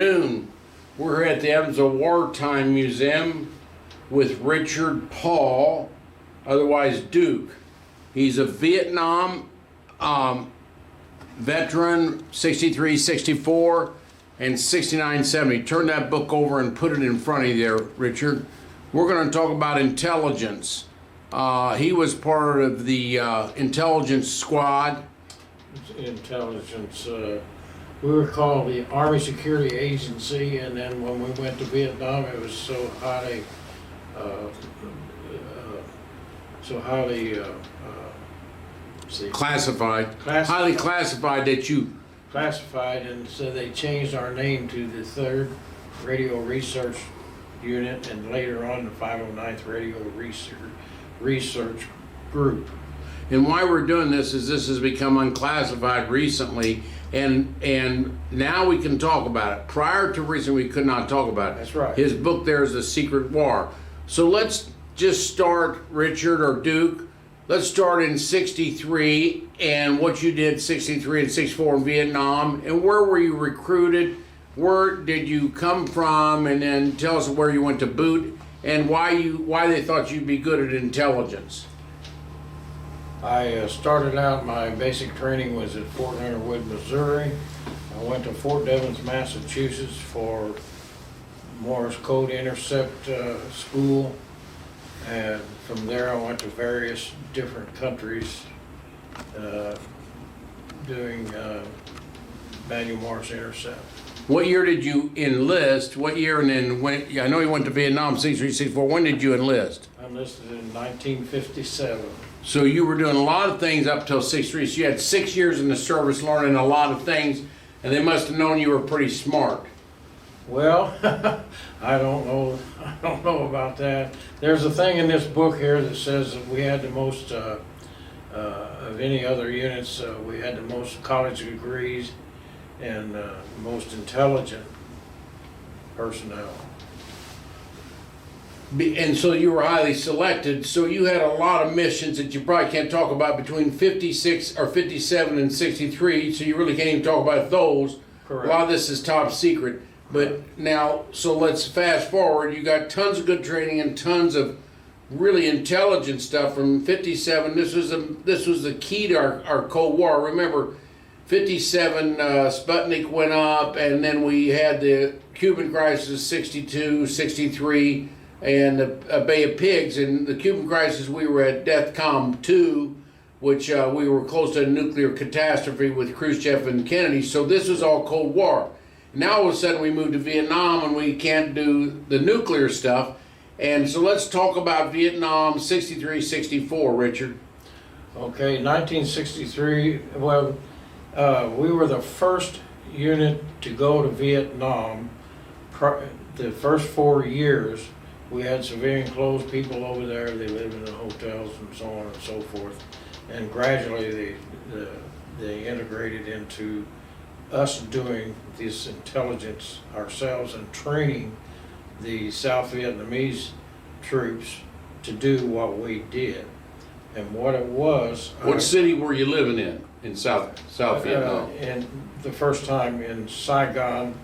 Afternoon. We're at the Evansville Wartime Museum with Richard Paul, otherwise Duke. He's a Vietnam veteran, 63, 64, and 69, 70. Turn that book over and put it in front of you there, Richard. We're going to talk about intelligence. He was part of the intelligence squad. Intelligence. We were called the Army Security Agency, and then when we went to Vietnam, it was so highly Classified. Highly classified that you... classified, and so they changed our name to the 3rd Radio Research Unit, and later on the 509th Radio Research Group. And why we're doing this is this has become unclassified recently, and now we can talk about it. Prior to recently, we could not talk about it. That's right. His book there is The Secret War. So let's just start, Richard or Duke. Let's start in 63 and what you did 63 and 64 in Vietnam, and where were you recruited? Where did you come from? And then tell us where you went to boot and why they thought you'd be good at intelligence. I started out, my basic training was at Fort Leonard Wood, Missouri. I went to Fort Devens, Massachusetts for Morse Code Intercept School. And from there I went to various different countries doing manual Morse Intercept. What year did you enlist? What year and then when? I know you went to Vietnam, 63, 64. When did you enlist? I enlisted in 1957. So you were doing a lot of things up till 63. So you had 6 years in the service learning a lot of things, and they must have known you were pretty smart. Well, I don't know about that. There's a thing in this book here that says that we had the most of any other units. We had the most college degrees and most intelligent personnel. And so you were highly selected. So you had a lot of missions that you probably can't talk about between 56 or 57 and 63. So you really can't even talk about those. Correct. A lot of this is top secret. But now, so let's fast forward. You got tons of good training and tons of really intelligent stuff from 57. This was the key to our Cold War. Remember, 57 Sputnik went up, and then we had the Cuban crisis, 62, 63, and the Bay of Pigs. In the Cuban crisis, we were at DEFCON 2, which we were close to a nuclear catastrophe with Khrushchev and Kennedy. So this was all Cold War. Now all of a sudden we moved to Vietnam and we can't do the nuclear stuff. And so let's talk about Vietnam 63, 64, Richard. Okay, 1963, well, we were the first unit to go to Vietnam. The first 4 years, we had civilian clothes people over there. They lived in the hotels and so on and so forth. And gradually they integrated into us doing this intelligence ourselves and training the South Vietnamese troops to do what we did. And what it was... What city were you living in South Vietnam? And the first time in Saigon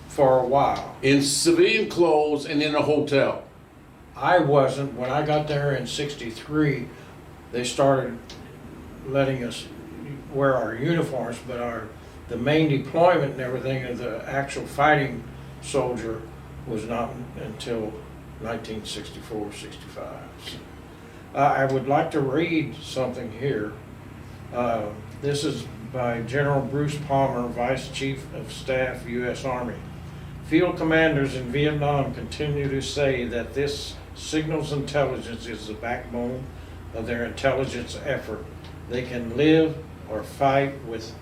for a while. In civilian clothes and in a hotel? I wasn't. When I got there in 63, they started letting us wear our uniforms, but the main deployment and everything of the actual fighting soldier was not until 1964, 65. I would like to read something here. This is by General Bruce Palmer, Vice Chief of Staff, U.S. Army. Field commanders in Vietnam continue to say that this signals intelligence is the backbone of their intelligence effort. They can live or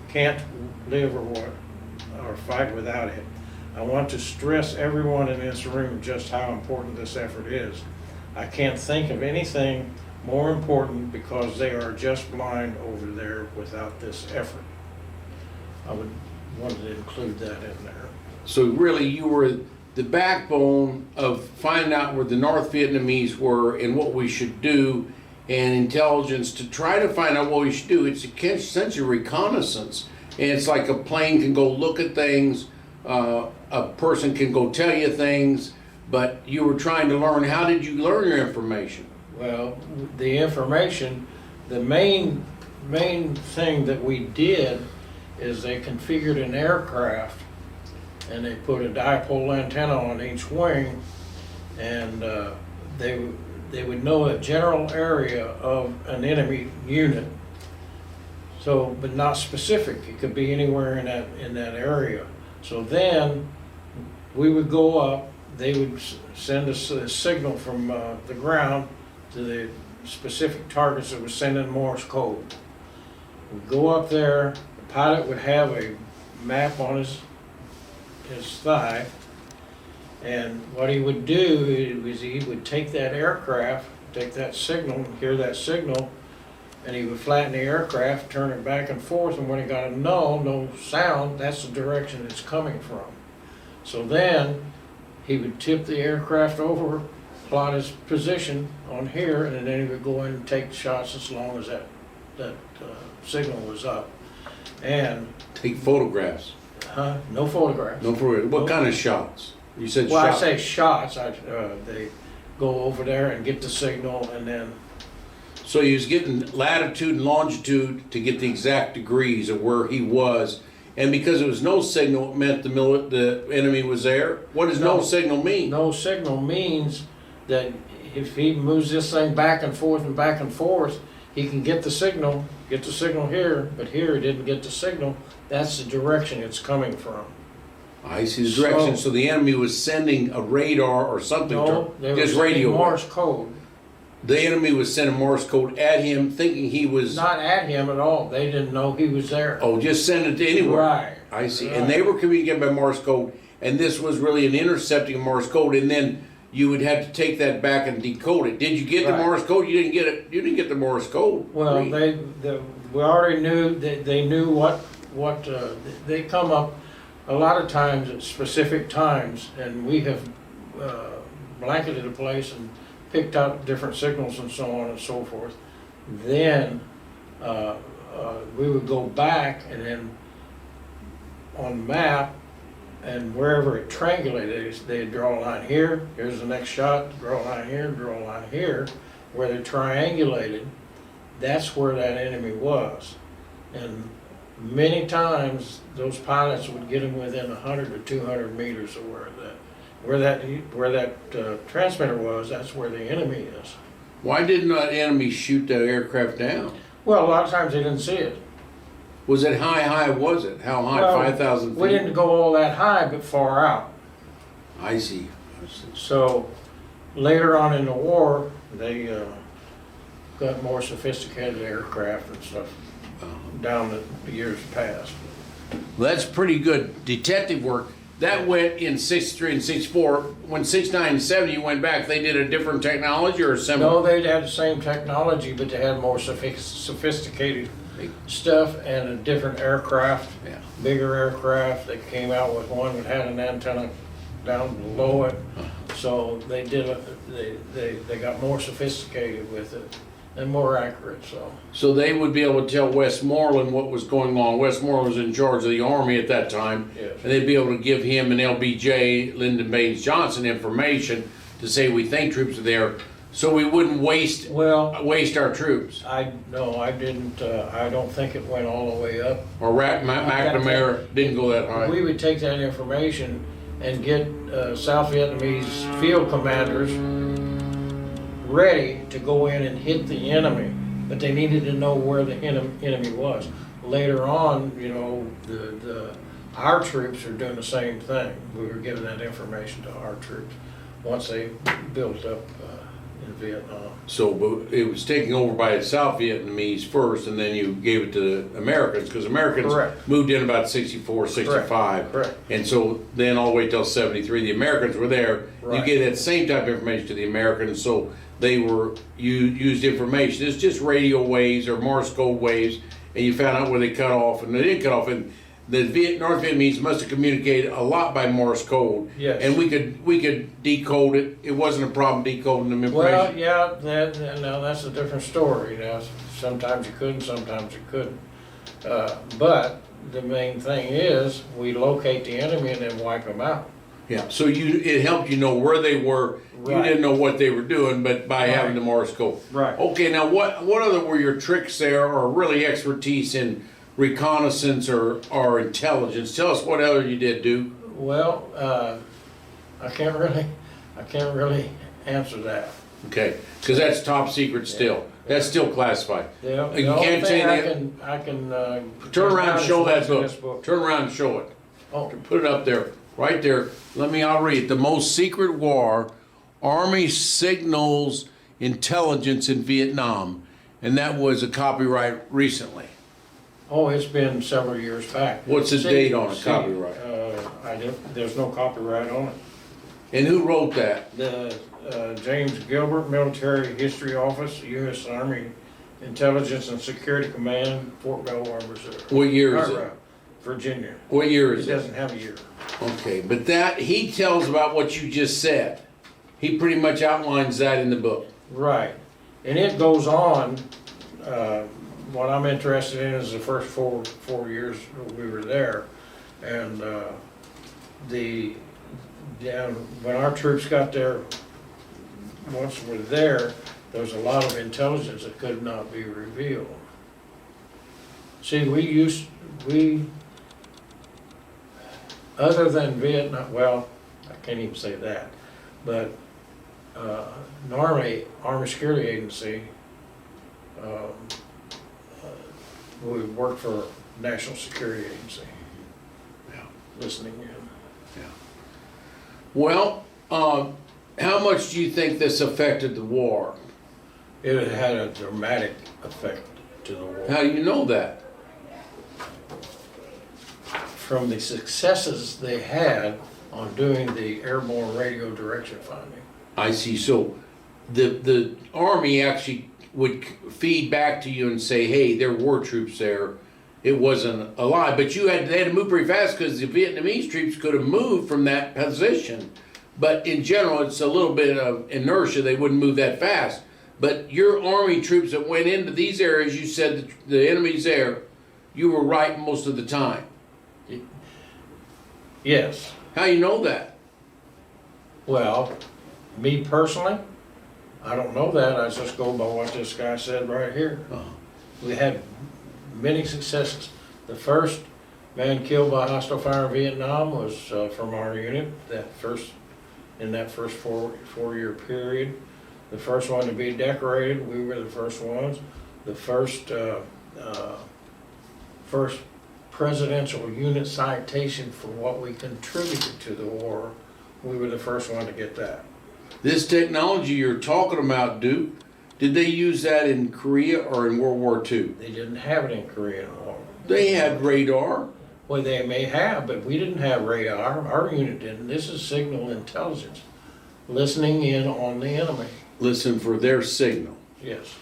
can't live or fight without it. I want to stress everyone in this room just how important this effort is. I can't think of anything more important because they are just blind over there without this effort. I wanted to include that in there. So really you were the backbone of finding out where the North Vietnamese were and what we should do, and intelligence to try to find out what we should do. It's essentially reconnaissance. And it's like a plane can go look at things a person can go tell you things, but you were trying to learn. How did you learn your information? Well, the information, the main thing that we did is they configured an aircraft and they put a dipole antenna on each wing, and they would know a general area of an enemy unit. So, but not specific. It could be anywhere in that area. So then we would go up. They would send us a signal from the ground to the specific targets that was sending Morse code. We'd go up there. The pilot would have a map on his thigh, and what he would do is he would take that aircraft, take that signal, hear that signal, and he would flatten the aircraft, turn it back and forth, and when he got a no sound, that's the direction it's coming from. So then he would tip the aircraft over, plot his position on here, and then he would go in and take shots as long as that signal was up. And Take photographs. no photographs. No, for what kind of shots? You said Well, shots. I say shots. They go over there and get the signal, and then So he was getting latitude and longitude to get the exact degrees of where he was, and because there was no signal, it meant the enemy was there. What does no signal mean? no signal means that if he moves this thing back and forth and back and forth, he can get the signal here, but here he didn't get the signal. That's the direction it's coming from. I see the direction. So the enemy was sending a radar or something. No, they were just sending radio. Morse code. The enemy was sending Morse code at him, thinking he was. Not at him at all. They didn't know he was there. Oh, just send it to anywhere. Right. I see. Right. And they were communicating by Morse code, and this was really an intercepting of Morse code, and then you would have to take that back and decode it. Did you get the Right. Morse code? You didn't get it. You didn't get the Morse code. Well, Read. we already knew that they knew what they come up a lot of times at specific times, and we have blanketed a place and picked out different signals and so on and so forth. Then we would go back and then on map, and wherever it triangulated, they'd draw a line here, here's the next shot, draw a line here, draw a line here. Where they triangulated, that's where that enemy was. And many times, those pilots would get them within 100 or 200 meters of where that transmitter was. That's where the enemy is. Why didn't that enemy shoot that aircraft down? Well, a lot of times they didn't see it. Was it high? Was it? How high? Well, 5,000 feet? We didn't go all that high, but far out. I see. So later on in the war, they got more sophisticated aircraft and stuff down the years past. Well, that's pretty good detective work. That went in 63 and 64. When 69 and 70 went back, they did a different technology or a similar? No, they'd had the same technology, but they had more sophisticated stuff and a different aircraft, Yeah. bigger aircraft. They came out with one that had an antenna down below it. So they they got more sophisticated with it and more accurate. So they would be able to tell Westmoreland what was going on. Westmoreland was in charge of the Army at that time. Yes. And they'd be able to give him and LBJ, Lyndon Baines Johnson, information to say we think troops are there, so we wouldn't waste our troops. I didn't. I don't think it went all the way up. Or McNamara didn't go that high. We would take that information and get South Vietnamese field commanders ready to go in and hit the enemy, but they needed to know where the enemy was. Later on, our troops are doing the same thing. We were giving that information to our troops once they built up in Vietnam. So but it was taken over by the South Vietnamese first, and then you gave it to the Americans, because Americans Correct. moved in about 64, 65. Correct. And so then all the way till 73, the Americans were there. Right. You gave that same type of information to the Americans, so they were, you used information. It's just radio waves or Morse code waves, and you found out where they cut off, and they didn't cut off. And the North Vietnamese must have communicated a lot by Morse code. Yes. And we could decode it. It wasn't a problem decoding them information. Well, yeah, now that's a different story. Now, sometimes you could and sometimes you couldn't. But the main thing is, we locate the enemy and then wipe them out. Yeah, so it helped you know where they were. You Right. didn't know what they were doing, but by having the Morse code. Right. Okay, now what other were your tricks there, or really expertise in reconnaissance or intelligence? Tell us what other you did, Duke. Well, I can't really answer that. Okay, because that's top secret still. That's still classified. The You only can't thing say that. I can, Turn around and show that in this book. Turn around and show it. Oh, Put it up there, right there. I'll read it. The most secret war, Army signals intelligence in Vietnam. And that was a copyright recently. oh, it's been several years back. What's the date on it, copyright? There's no copyright on it. And who wrote that? The James Gilbert Military History Office, U.S. Army Intelligence and Security Command, Fort Belvoir, Missouri. What year is it? Virginia. What year It is it? doesn't have a year. Okay, but that, he tells about what you just said. He pretty much outlines that in the book. Right. And it goes on, what I'm interested in is the first four years we were there. And when our troops got there, once we're there was a lot of intelligence that could not be revealed. See, other than Vietnam, well, I can't even say that, but normally, Army Security Agency, we work for National Security Agency. Yeah. Listening in. Well, how much do you think this affected the war? It had a dramatic effect to the war. How do you know that? From the successes they had on doing the airborne radio direction finding. I see. So the Army actually would feed back to you and say, hey, there were troops there. It wasn't a lie. But they had to move pretty fast because the Vietnamese troops could have moved from that position. But in general, it's a little bit of inertia. They wouldn't move that fast. But your Army troops that went into these areas, you said the enemy's there, you were right most of the time. Yes. How you know that? Well, me personally, I don't know that. I just go by what this guy said right here. Uh-huh. We had many successes. The first man killed by hostile fire in Vietnam was from our unit. In that first four-year period, the first one to be decorated, we were the first ones. The first presidential unit citation for what we contributed to the war, we were the first one to get that. This technology you're talking about, Duke, did they use that in Korea or in World War II? They didn't have it in Korean War. They had radar. Well, they may have, but we didn't have radar. Our unit didn't. This is signal intelligence, listening in on the enemy. Listen for their signal. Yes.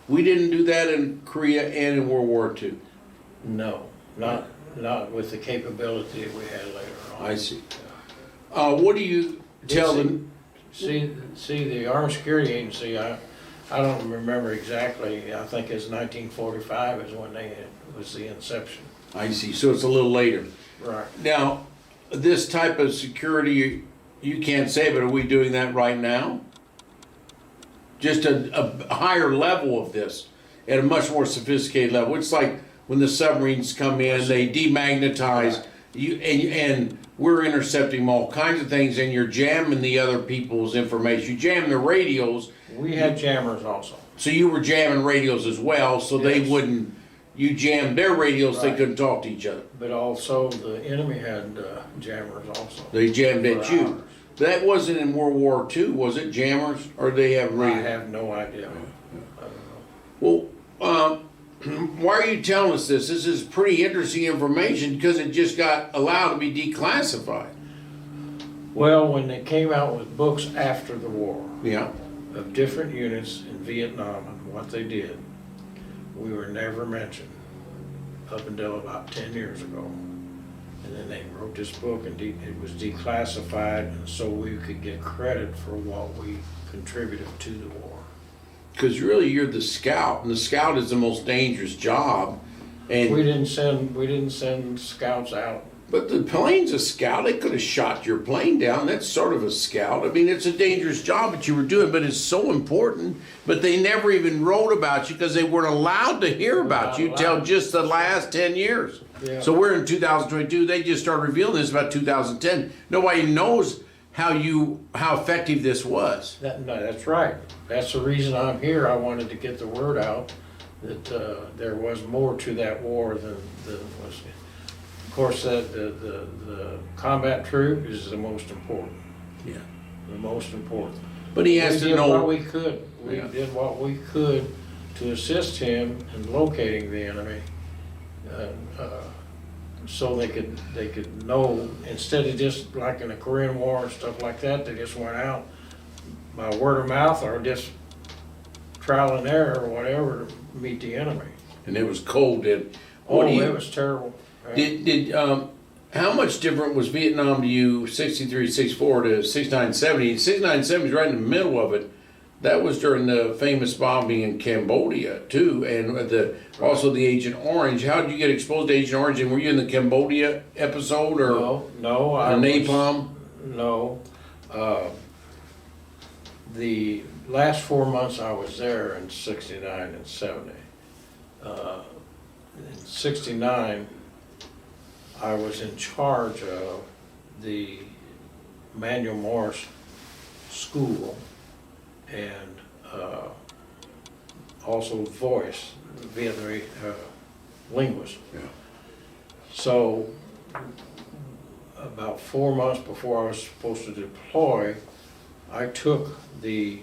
We didn't do that in Korea and in World War II. No, not with the capability that we had later on. I see. What do you tell them? See, the Armed Security Agency, I don't remember exactly. I think it's 1945 is when was the inception. I see. So it's a little later. Right. Now, this type of security, you can't say, but are we doing that right now? Just a higher level of this, at a much more sophisticated level. It's like when the submarines come in, they demagnetize you, and we're intercepting all kinds of things, and you're jamming the other people's information. You jam the radios. We had jammers also. So you were jamming radios as well, so they Yes. wouldn't. You jammed their radios, they Right. couldn't talk to each other. But also the enemy had jammers also. They jammed at For you. ours. That wasn't in World War II, was it? Jammers, or they have I radio? have no idea. I don't know. Well, why are you telling us this? This is pretty interesting information because it just got allowed to be declassified. Well, when they came out with books after the war Yeah. of different units in Vietnam and what they did, we were never mentioned up until about 10 years ago. And then they wrote this book and it was declassified, and so we could get credit for what we contributed to the war. Because really you're the scout, and the scout is the most dangerous job. And We didn't send scouts out. but the plane's a scout. They could have shot your plane down. That's sort of a scout. I mean, it's a dangerous job that you were doing, but it's so important. But they never even wrote about you because they weren't allowed to hear about you till just the last 10 years. Yeah. So we're in 2022. They just started revealing this about 2010. Nobody knows how effective this was. No, that's right. That's the reason I'm here. I wanted to get the word out that there was more to that war than was. Of course, the combat troop is the most important. Yeah. The most important. But he has We to did what know. we could. We Yeah. did what we could to assist him in locating the enemy, so they could know, instead of just like in the Korean War and stuff like that, they just went out by word of mouth or just trial and error or whatever to meet the enemy. And it was cold. And Oh, it was terrible. how much different was Vietnam to you, 63, 64 to 69, 70? 69, 70 is right in the middle of it. That was during the famous bombing in Cambodia too, and also the Agent Orange. How did you get exposed to Agent Orange? And were you in the Cambodia episode or No, the napalm? No. The last 4 months I was there in 69 and 70. In 69, I was in charge of the Manuel Morris School and also voice, Vietnamese linguist. Yeah. So about 4 months before I was supposed to deploy, I took the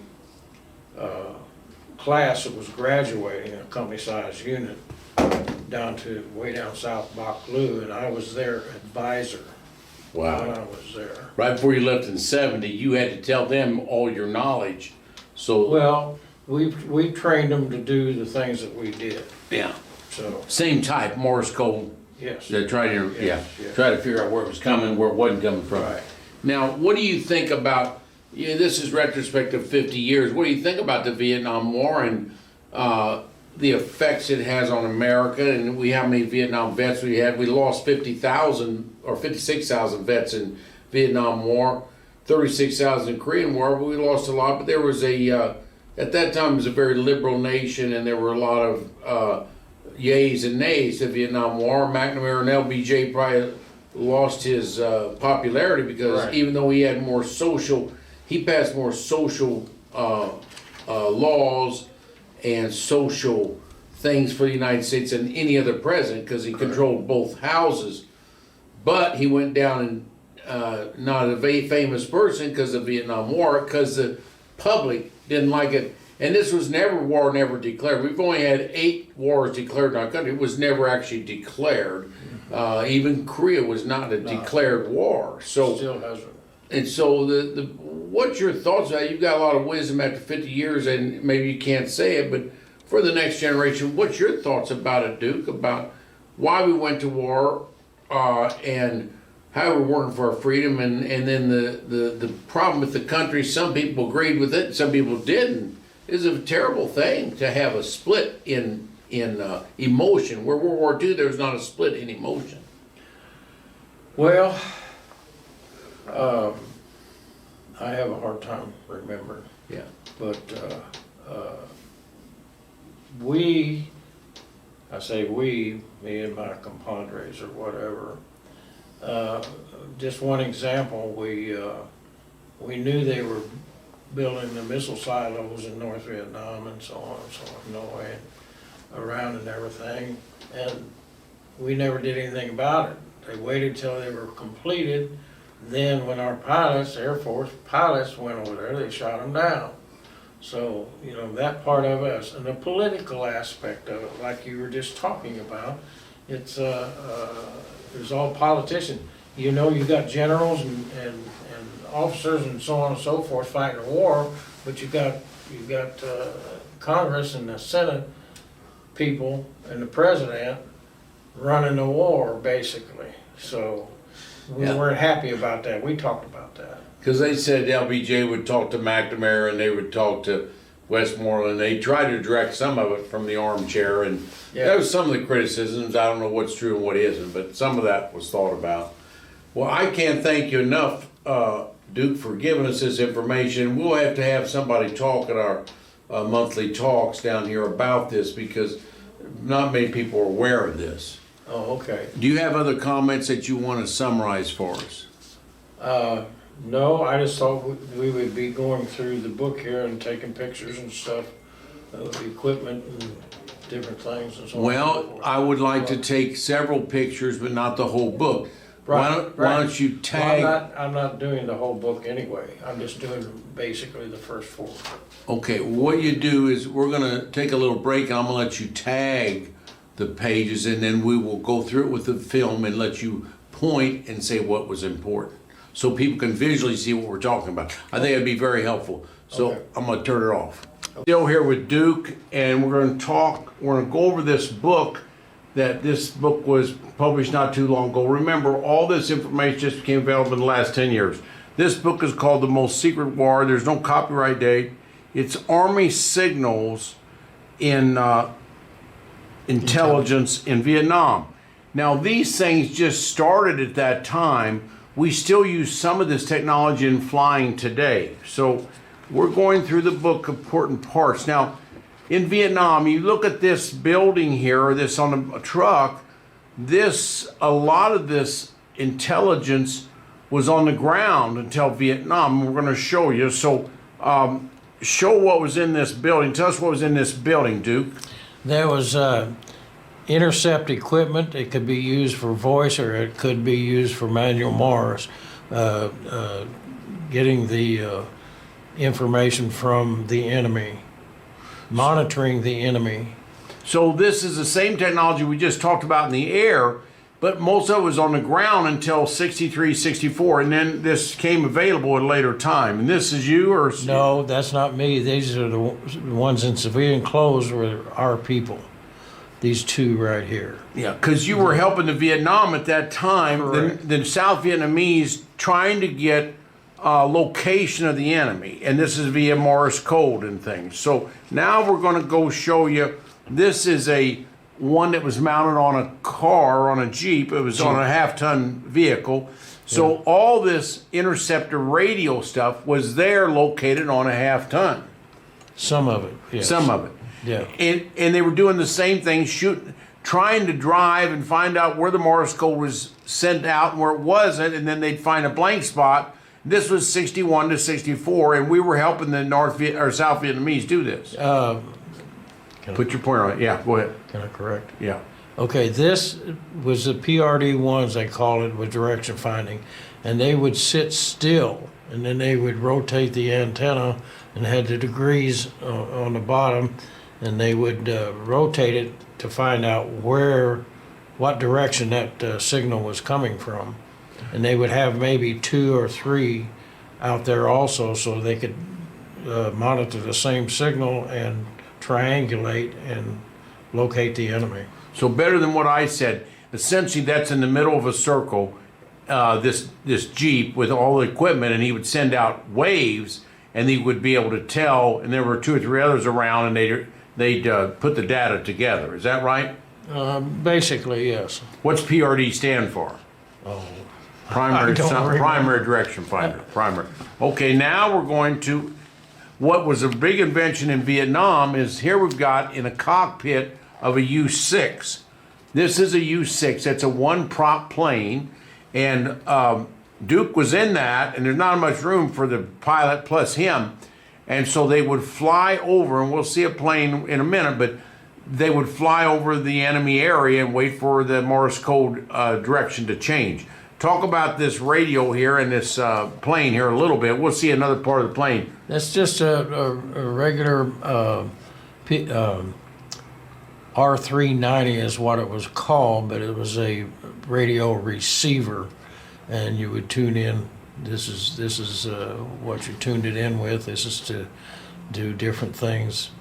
class that was graduating, a company-sized unit, way down south Bach Lu, and I was their advisor when Wow. I was there. Right before you left in 70, you had to tell them all your knowledge. So, Well, we trained them to do the things that we did, yeah. so, Same type, Morse code. yes. They try to, Yes, yes. try to figure out where it was coming, where it wasn't coming from. Right. Now, what do you think about, this is retrospective 50 years, what do you think about the Vietnam War and the effects it has on America? And how many Vietnam vets we had? We lost 50,000 or 56,000 vets in Vietnam War, 36,000 in Korean War, but we lost a lot. But there was at that time it was a very liberal nation, and there were a lot of yays and nays to Vietnam War. McNamara and LBJ probably lost his popularity because Right. even though he had more he passed more social laws and social things for the United States than any other president because he controlled both houses. But he went down and not a very famous person because of the Vietnam War, because the public didn't like it. And this was war never declared. We've only had 8 wars declared in our country. It was never actually declared. Even Korea was not a declared war. So Still hasn't. and so what's your thoughts on that? You've got a lot of wisdom after 50 years, and maybe you can't say it, but for the next generation, what's your thoughts about it, Duke? About why we went to war, and how we're working for our freedom, and then the problem with the country. Some people agreed with it, some people didn't. It's a terrible thing to have a split in emotion. Where World War II, there was not a split in emotion. Well, I have a hard time remembering, Yeah. but I say we, me and my compadres or whatever, just one example, we knew they were building the missile silos in North Vietnam and so on and so on, Norway and around and everything, and we never did anything about it. They waited till they were completed. Then when our pilots, Air Force pilots went over there, they shot them down. So, that part of us, and the political aspect of it, like you were just talking about, it's all politicians. You got generals and officers and so on and so forth fighting a war, but you got Congress and the Senate people and the president running the war, basically. So we weren't happy about that. We talked about that. Because they said LBJ would talk to McNamara and they would talk to Westmoreland. They tried to direct some of it from the armchair, and that was some of the criticisms. I don't know what's true and what isn't, but some of that was thought about. Well, I can't thank you enough, Duke, for giving us this information. We'll have to have somebody talk at our monthly talks down here about this, because not many people are aware of this. Oh, okay. Do you have other comments that you want to summarize for us? No, I just thought we would be going through the book here and taking pictures and stuff of the equipment and different things and so on. Well, I would like to take several pictures, but not the whole book. Why don't you tag? Well, I'm not doing the whole book anyway. I'm just doing basically the first 4. Okay, what you do is we're gonna take a little break, and I'm gonna let you tag the pages, and then we will go through it with the film and let you point and say what was important, so people can visually see what we're talking about. I think it'd be very helpful. So Okay. I'm gonna turn it off. Still here with Duke, and we're gonna go over this book. This book was published not too long ago. Remember, all this information just became available in the last 10 years. This book is called The Most Secret War. There's no copyright date. It's Army signals in intelligence in Vietnam. Now, these things just started at that time. We still use some of this technology in flying today. So we're going through the book of important parts. Now, in Vietnam, you look at this building here, or this on a truck, a lot of this intelligence was on the ground until Vietnam. We're going to show you. So show what was in this building. Tell us what was in this building, Duke. There was intercept equipment. It could be used for voice, or it could be used for manual Mars, getting the information from the enemy, monitoring the enemy. So this is the same technology we just talked about in the air, but most of it was on the ground until 63, 64, and then this came available at a later time. And this is you, or? No, that's not me. These are the ones in civilian clothes were our people. These 2 right here. Yeah, because you were helping the Vietnam at that time, the South Vietnamese trying to get location of the enemy, and this is via Morse code and things. So now we're going to go show you. This is one that was mounted on a car, on a Jeep. It was on a half-ton vehicle. So all this interceptor radio stuff was there, located on a half-ton. Some of it, yes. Some of it. Yeah. And they were doing the same thing, trying to drive and find out where the Morse code was sent out and where it wasn't, and then they'd find a blank spot. This was 61 to 64, and we were helping the South Vietnamese do this. Put your pointer on it. Yeah, go ahead. Can I correct? Yeah. Okay, this was the PRD-1s, they call it, with direction finding. And they would sit still, and then they would rotate the antenna and had the degrees on the bottom, and they would rotate it to find out what direction that signal was coming from. And they would have maybe 2 or 3 out there also, so they could monitor the same signal and triangulate and locate the enemy. So better than what I said. Essentially, that's in the middle of a circle, this Jeep with all the equipment, and he would send out waves, and he would be able to tell, and there were 2 or 3 others around, and they'd put the data together. Is that right? Basically, yes. What's PRD stand for? Oh, Primary direction finder. Primary. Okay, now we're going to, what was a big invention in Vietnam is here we've got in a cockpit of a U-6. This is a U-6. That's a 1-prop plane, and Duke was in that, and there's not much room for the pilot plus him, and so they would fly over, and we'll see a plane in a minute, but they would fly over the enemy area and wait for the Morse code direction to change. Talk about this radio here and this plane here a little bit. We'll see another part of the plane. that's just a regular R390 is what it was called, but it was a radio receiver, and you would tune in. This is what you tuned it in with. This is to do different things,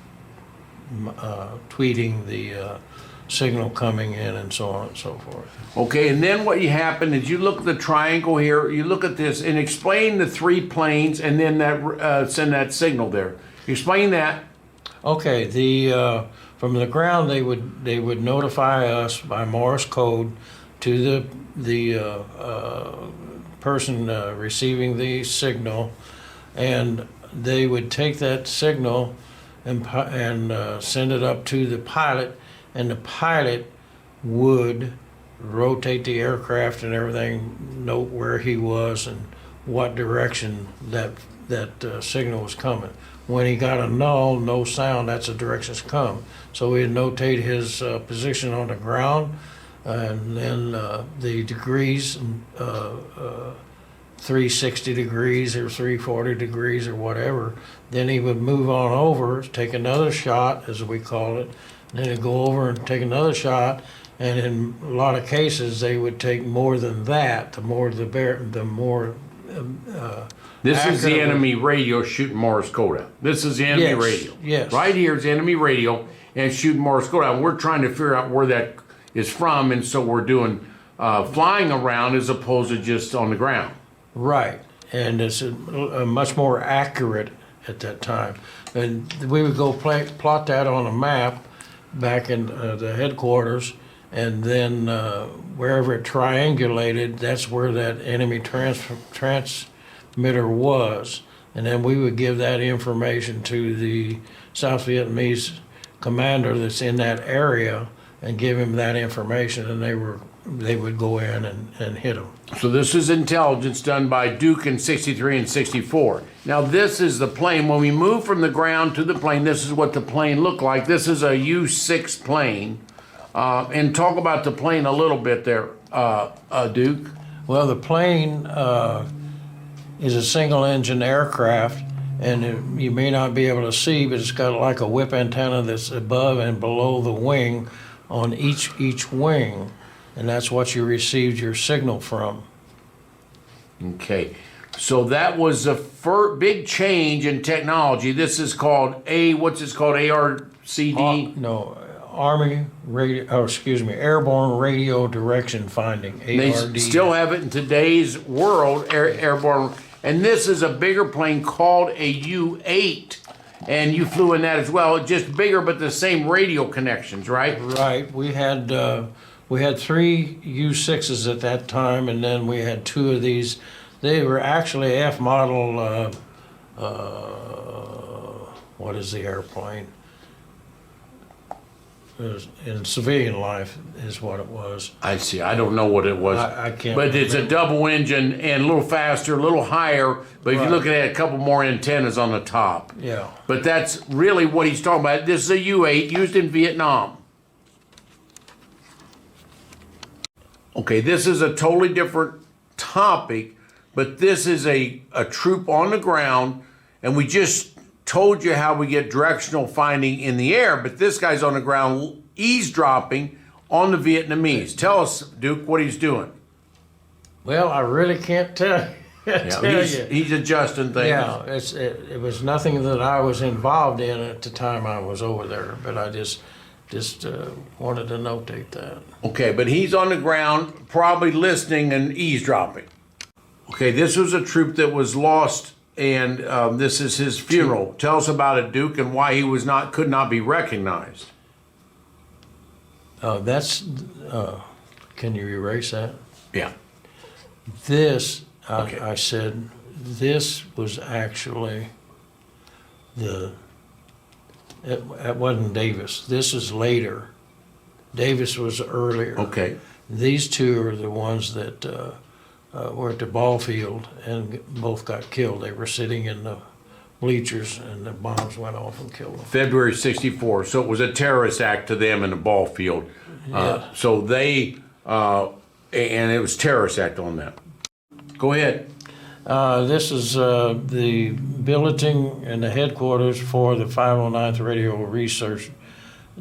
tweeting the signal coming in and so on and so forth. Okay, and then what happened is you look at the triangle here, you look at this and explain the 3 planes and then that send that signal there. Explain that Okay, from the ground, they would notify us by Morse code to the person receiving the signal, and they would take that signal and send it up to the pilot, and the pilot would rotate the aircraft and everything, note where he was and what direction that signal was coming. When he got a null, no sound, that's the direction it's come. So we'd notate his position on the ground, and then the degrees, 360 degrees or 340 degrees or whatever. Then he would move on over, take another shot, as we call it. Then he'd go over and take another shot. And in a lot of cases, they would take more than that. The more This is the accurately- enemy radio shooting Morse code out. This is the enemy Yes, radio. yes. Right here is enemy radio and shooting Morse code out. And we're trying to figure out where that is from, and so we're doing flying around as opposed to just on the ground. Right, and it's a much more accurate at that time. And we would go plot that on a map back in the headquarters, and then wherever it triangulated, that's where that enemy transmitter was. And then we would give that information to the South Vietnamese commander that's in that area and give him that information, and they would go in and hit them. So this is intelligence done by Duke in 63 and 64. Now this is the plane. When we move from the ground to the plane, this is what the plane looked like. This is a U-6 plane. And talk about the plane a little bit there, Duke. Well, the plane is a single engine aircraft, and you may not be able to see, but it's got like a whip antenna that's above and below the wing on each wing, and that's what you received your signal from. Okay. So that was the first big change in technology. This is called what's it called? ARCD? No, Army radio, Airborne Radio Direction Finding, They ARD. still have it in today's world, airborne. And this is a bigger plane called a U-8. And you flew in that as well. Just bigger, but the same radio connections, right? Right. We had 3 U-6s at that time, and then we had 2 of these. They were actually F model. What is the airplane? In civilian life is what it was. I see. I don't know what it was. I can't But it's a remember. double engine and a little faster, a little higher. But if you Right. look at it, a couple more antennas on the top. Yeah. But that's really what he's talking about. This is a U-8 used in Vietnam. Okay, this is a totally different topic, but this is a troop on the ground, and we just told you how we get directional finding in the air, but this guy's on the ground eavesdropping on the Vietnamese. Tell us, Duke, what he's doing. Well, I really can't tell He's adjusting things. Yeah, it was nothing that I was involved in at the time I was over there, but I just wanted to notate that. Okay, but he's on the ground, probably listening and eavesdropping. Okay, this was a troop that was lost, and this is his funeral. Tell us about it, Duke, and why he could not be recognized. Can you erase that? Yeah. This, Okay. I said, this was actually it wasn't Davis. This is later. Davis was earlier. Okay. These 2 are the ones that were at the ball field and both got killed. They were sitting in the bleachers and the bombs went off and killed them. February 64. So it was a terrorist act to them in the ball field. Yeah. So they, and it was terrorist act on them. Go ahead. This is the billeting and the headquarters for the 509th Radio Research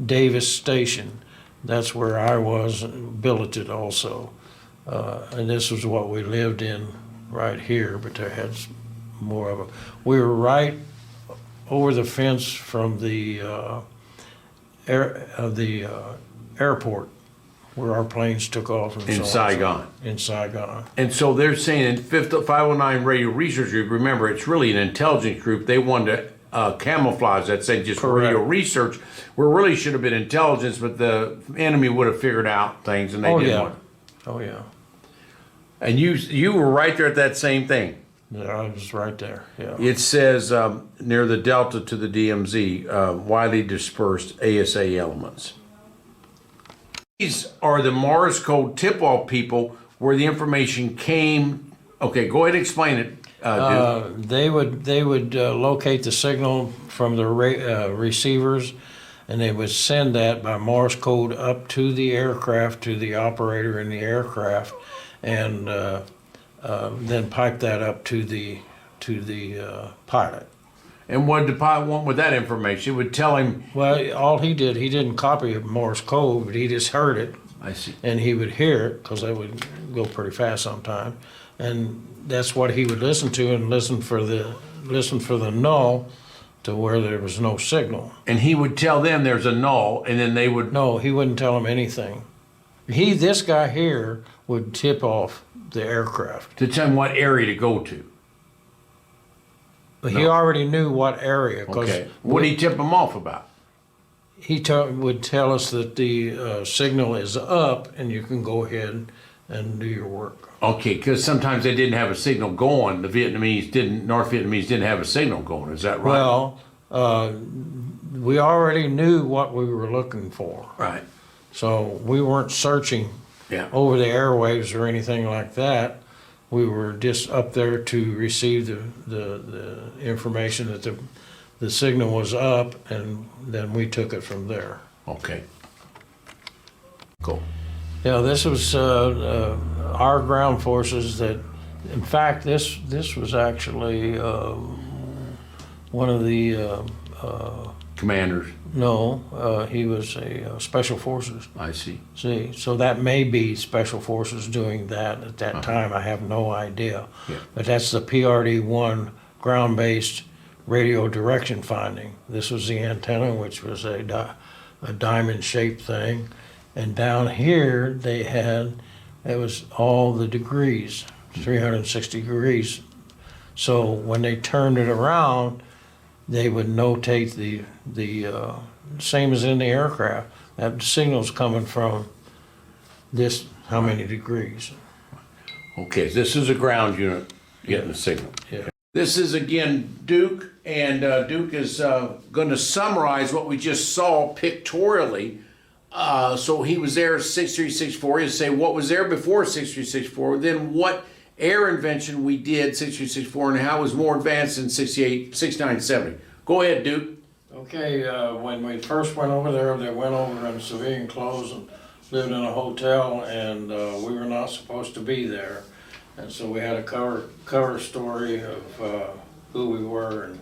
Davis Station. That's where I was billeted also. And this was what we lived in right here, but there had more of a. We were right over the fence from the airport where our planes took off and In so on. Saigon. In Saigon. And so they're saying in 509 Radio Research Group, remember, it's really an intelligence group. They wanted to camouflage that, say just radio Correct. research, where really should have been intelligence, but the enemy would have figured out things and they Oh, didn't yeah. want it. Oh, yeah. And you were right there at that same thing. Yeah, I was right there, yeah. It says near the delta to the DMZ, widely dispersed ASA elements. These are the Morse code tip-off people where the information came. Okay, go ahead and explain it, Duke. They would locate the signal from the receivers, and they would send that by Morse code up to the aircraft, to the operator in the aircraft, and then pipe that up to the pilot. And what did the pilot want with that information? It would tell him. Well, all he didn't copy Morse code, but he just heard it, I see. and he would hear it, because they would go pretty fast sometimes, and that's what he would listen to, and listen for the null to where there was no signal. And he would tell them there's a null, and then they would. No, he wouldn't tell them anything. This guy here would tip off the aircraft. To tell him what area to go to. But he already knew what area, because Okay. What did he tip them off about? he would tell us that the signal is up, and you can go ahead and do your work. Okay, because sometimes they didn't have a signal going. The North Vietnamese didn't have a signal going. Is that right? Well, we already knew what we were looking for, right. so we weren't searching Yeah. over the airwaves or anything like that. We were just up there to receive the information that the signal was up, and then we took it from there. Okay. Cool. Yeah, this was our ground forces that, in fact, this was actually one of the, Commanders. he was a special forces. I see. See, so that may be special forces doing that at that time. I have no idea. Yeah. But that's the PRD-1 ground-based radio direction finding. This was the antenna, which was a diamond-shaped thing. And down here, it was all the degrees, 360 degrees. So when they turned it around, they would notate the same as in the aircraft. That signal's coming from this, how many degrees. Okay, so this is a ground unit getting the signal. Yeah. This is again Duke, and Duke is going to summarize what we just saw pictorially. So he was there at 6364. He'll say what was there before 6364, then what air invention we did 6364, and how it was more advanced in 69, 70. Go ahead, Duke. Okay, when we first went over there, they went over in civilian clothes and lived in a hotel, and we were not supposed to be there. And so we had a cover story of who we were and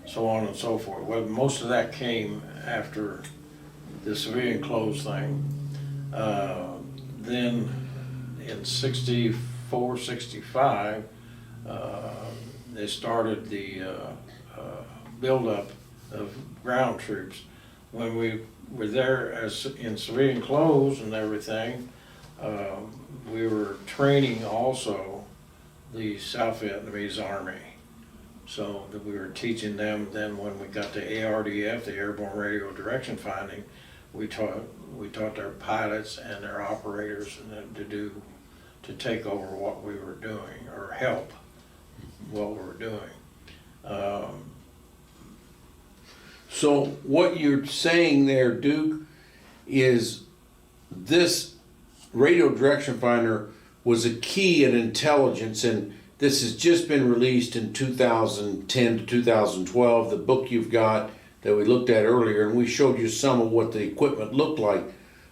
so on and so forth. Well, most of that came after the civilian clothes thing. Then in 64, 65, they started the buildup of ground troops. When we were there as in civilian clothes and everything, we were training also the South Vietnamese Army. So that we were teaching them. Then when we got to ARDF, the Airborne Radio Direction Finding, we taught their pilots and their operators to take over what we were doing, or help what we were doing. So what you're saying there, Duke, is this radio direction finder was a key in intelligence, and this has just been released in 2010 to 2012. The book you've got that we looked at earlier, and we showed you some of what the equipment looked like,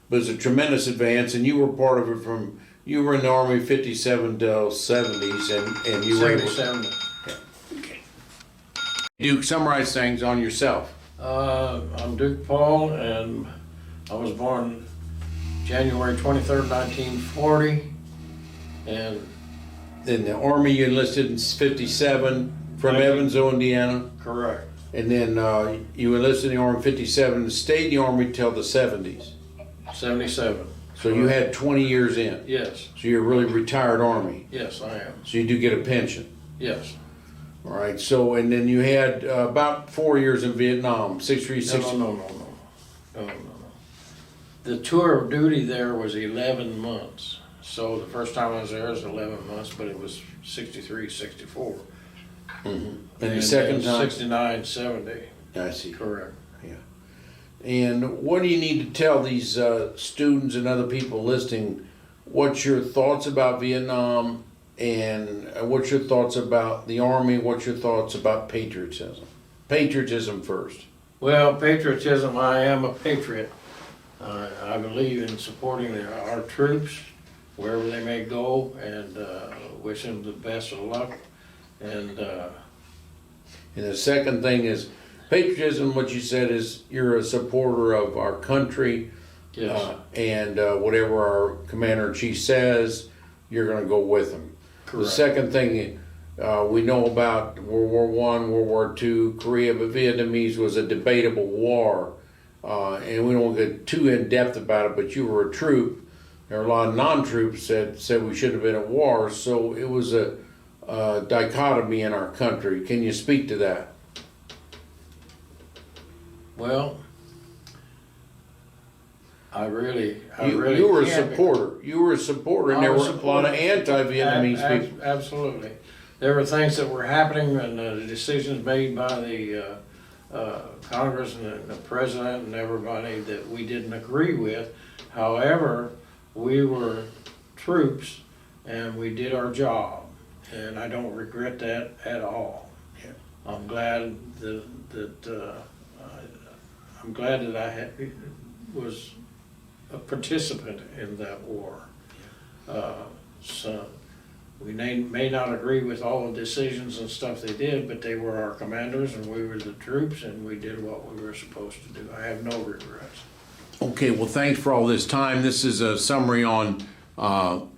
but it's a tremendous advance, and you were part of it you were in the Army 57 to 70s, and you were able to... 77. Okay. Duke, summarize things on yourself. I'm Duke Paul, and I was born January 23rd, 1940, and In the Army, you enlisted in 57 from Evansville, Indiana. correct, And then you enlisted in the Army in 57 and stayed in the Army till the 70s. 77. So you had 20 years in. Yes, So you're a really retired Army. yes, I am, So you do get a pension. yes. All right, so, and then you had about 4 years in Vietnam, 63, No, 60. no. The tour of duty there was 11 months. So the first time I was there was 11 months, but it was 63, 64. And the second time? 69, 70, I see. correct. And what do you need to tell these students and other people listening? What's your thoughts about Vietnam, and what's your thoughts about the Army? What's your thoughts about patriotism? Patriotism first. Well, patriotism, I am a patriot. I believe in supporting our troops wherever they may go, and wish them the best of luck. And And the second thing is patriotism. What you said is you're a supporter of our country, yes, and whatever our commander in chief says, you're going to go with him. correct. The second thing we know about World War I, World War II, Korea, but Vietnamese was a debatable war, and we don't get too in depth about it. But you were a troop. There are a lot of non-troops that said we should have been at war, so it was a dichotomy in our country. Can you speak to that? Well, I really You were a can't. supporter. You were a supporter, and I there were was a lot of anti-Vietnamese people. Absolutely. There were things that were happening, and the decisions made by the Congress and the president and everybody that we didn't agree with. However, we were troops, and we did our job, and I don't regret that at all. Yeah. I'm glad that I was a participant in that war. So we may not agree with all the decisions and stuff they did, but they were our commanders and we were the troops, and we did what we were supposed to do. I have no regrets. Okay, well, thanks for all this time. This is a summary on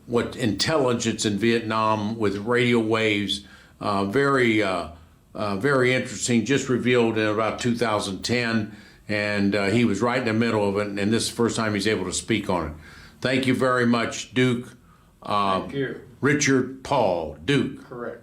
what intelligence in Vietnam with radio waves. Very interesting, just revealed in about 2010, and he was right in the middle of it, and this is the first time he's able to speak on it. Thank you very much, Duke. Thank you. Richard Paul Duke. Correct.